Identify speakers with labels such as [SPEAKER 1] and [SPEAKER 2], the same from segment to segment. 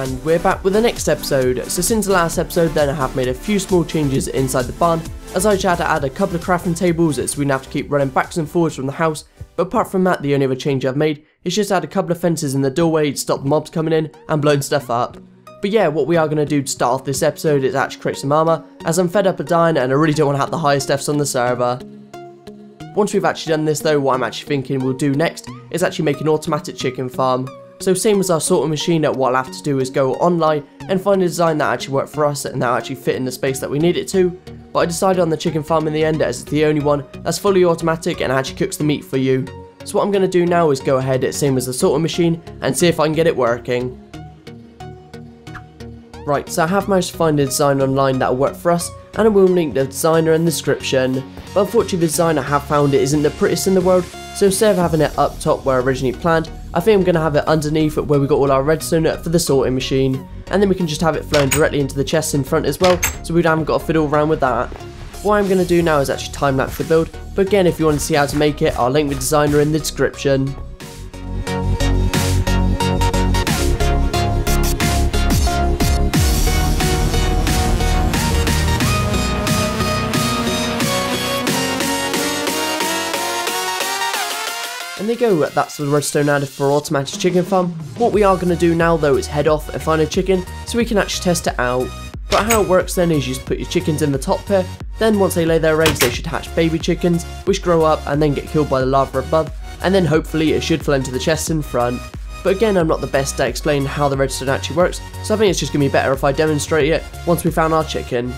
[SPEAKER 1] And we're back with the next episode. So since the last episode then I have made a few small changes inside the barn, as I had to add a couple of crafting tables so we didn't have to keep running backwards and forwards from the house, but apart from that the only other change I've made is just add a couple of fences in the doorway to stop the mobs coming in and blowing stuff up. But yeah, what we are going to do to start off this episode is actually create some armour, as I'm fed up of dying and I really don't want to have the highest deaths on the server. Once we've actually done this though, what I'm actually thinking we'll do next is actually make an automatic chicken farm. So same as our sorting machine, what I'll have to do is go online and find a design that actually worked for us and that actually fit in the space that we need it to. But I decided on the chicken farm in the end as it's the only one that's fully automatic and actually cooks the meat for you. So what I'm going to do now is go ahead, same as the sorting machine, and see if I can get it working. Right, so I have managed to find a design online that will work for us, and I will link the designer in the description. But unfortunately the design I have found it isn't the prettiest in the world, so instead of having it up top where I originally planned, I think I'm going to have it underneath where we got all our redstone for the sorting machine, and then we can just have it flowing directly into the chests in front as well, so we haven't got to fiddle around with that. What I'm going to do now is actually time-lapse the build, but again if you want to see how to make it, I'll link the designer in the description. And there you go, that's the redstone added for automatic chicken farm. What we are going to do now though is head off and find a chicken so we can actually test it out. But how it works then is you just put your chickens in the top here, then once they lay their eggs they should hatch baby chickens which grow up and then get killed by the lava above, and then hopefully it should fall into the chests in front. But again I'm not the best at explaining how the redstone actually works, so I think it's just going to be better if I demonstrate it once we found our chicken.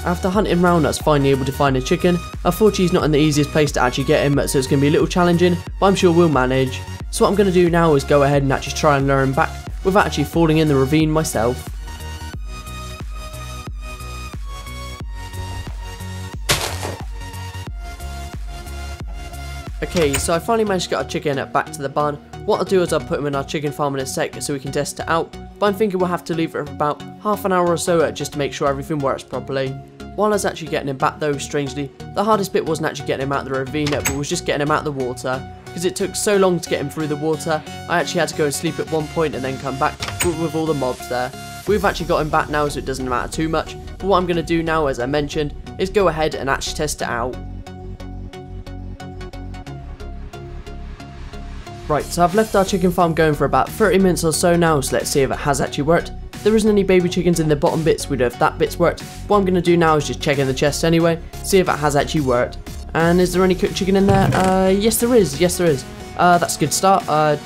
[SPEAKER 1] After hunting round us finally able to find a chicken, unfortunately he's not in the easiest place to actually get him, so it's going to be a little challenging, but I'm sure we'll manage. So what I'm going to do now is go ahead and actually try and lure him back without actually falling in the ravine myself. Okay, so I finally managed to get our chicken back to the barn. What I'll do is I'll put him in our chicken farm in a sec so we can test it out, but I'm thinking we'll have to leave it for about half an hour or so just to make sure everything works properly. While I was actually getting him back though, strangely, the hardest bit wasn't actually getting him out of the ravine, but was just getting him out of the water. Because it took so long to get him through the water, I actually had to go and sleep at one point and then come back with all the mobs there. We've actually got him back now so it doesn't matter too much, but what I'm going to do now, as I mentioned, is go ahead and actually test it out. Right, so I've left our chicken farm going for about 30 minutes or so now, so let's see if it has actually worked. There isn't any baby chickens in the bottom bits, we don't know if that bit's worked. What I'm going to do now is just check in the chest anyway, see if it has actually worked. And is there any cooked chicken in there? Yes there is, that's a good start.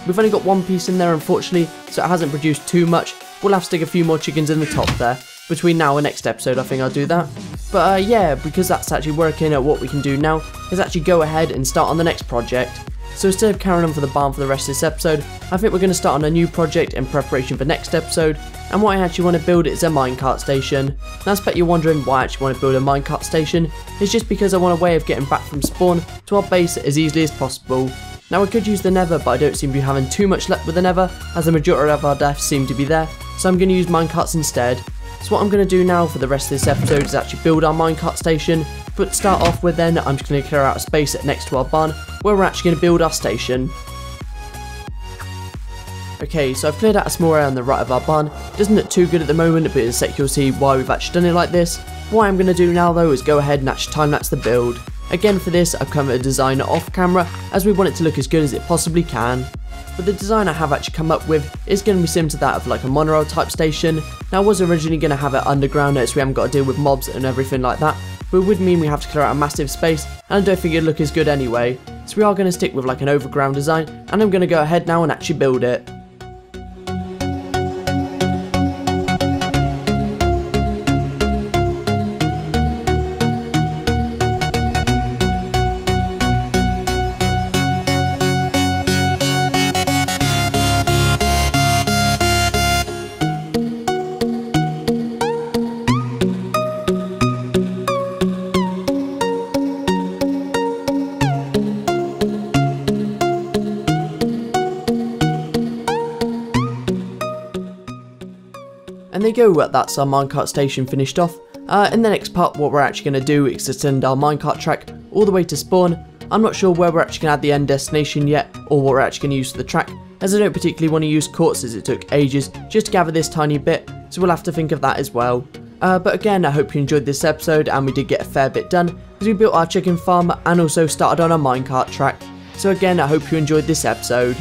[SPEAKER 1] We've only got one piece in there unfortunately, so it hasn't produced too much. We'll have to stick a few more chickens in the top there. Between now and next episode I think I'll do that. But yeah, because that's actually working, what we can do now is actually go ahead and start on the next project. So instead of carrying on for the barn for the rest of this episode, I think we're going to start on a new project in preparation for next episode, and what I actually want to build is a minecart station. Now I expect you're wondering why I actually want to build a minecart station. It's just because I want a way of getting back from spawn to our base as easily as possible. Now I could use the nether, but I don't seem to be having too much luck with the nether, as the majority of our deaths seem to be there, so I'm going to use minecarts instead. So what I'm going to do now for the rest of this episode is actually build our minecart station, but to start off with then, I'm just going to clear out a space next to our barn, where we're actually going to build our station. Okay, so I've cleared out a small area on the right of our barn. It doesn't look too good at the moment, but in a sec you'll see why we've actually done it like this. What I'm going to do now though is go ahead and actually time-lapse the build. Again for this, I've come at a design off camera, as we want it to look as good as it possibly can. But the design I have actually come up with is going to be similar to that of like a monorail type station. Now I was originally going to have it underground so we haven't got to deal with mobs and everything like that, but it would mean we have to clear out a massive space, and I don't think it'd look as good anyway. So we are going to stick with like an overground design, and I'm going to go ahead now and actually build it. And there you go, that's our minecart station finished off. In the next part what we're actually going to do is extend our minecart track all the way to spawn. I'm not sure where we're actually going to add the end destination yet, or what we're actually going to use for the track, as I don't particularly want to use quartz as it took ages just to gather this tiny bit, so we'll have to think of that as well. But again, I hope you enjoyed this episode, and we did get a fair bit done because we built our chicken farm and also started on a minecart track. So again, I hope you enjoyed this episode.